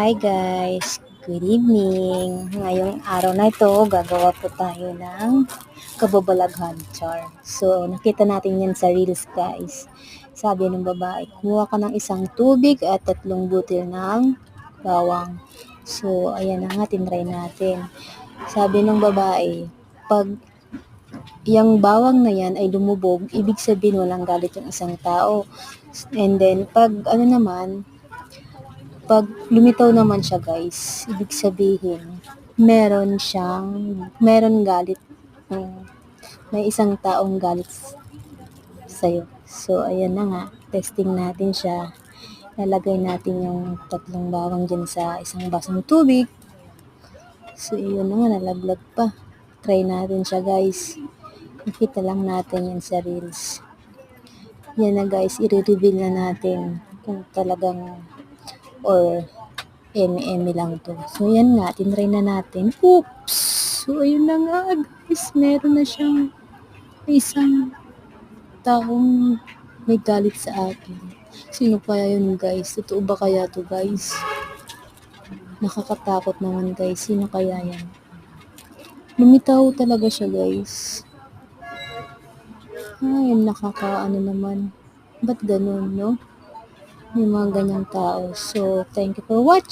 Hi guys, good evening. Ngayong araw na ito, gagawa po tayo ng kababalaghan char. So, nakita natin yan sa reels guys. Sabi ng babae, kuha ka ng isang tubig at 3 butil ng bawang. So, ayan na nga, tinry natin. Sabi ng babae, pag yung bawang na yan ay lumubog, ibig sabihin walang galit yung isang tao. And then, pag lumitaw naman siya guys, ibig sabihin, meron galit, um, may isang taong galit sa'yo. So, ayan na nga, testing natin siya. Lalagay natin yung 3 bawang dyan sa isang basong tubig. So, yun na nga, nalaglag pa. Try natin siya guys. Nakita lang natin yan sa reels. Yan na guys, i-reveal na natin kung talagang or eme-eme lang 'to. So, yan nga, tinry na natin. Oops! So, ayun na nga guys, meron na siyang isang taong may galit sa akin. Sino kaya yun guys? Totoo ba kaya 'to guys? Nakakatakot naman guys. Sino kaya yan? Lumitaw talaga siya guys. Ay, nakakaano naman. Ba't ganun, no? May mga ganyang tao. So, thank you for watching.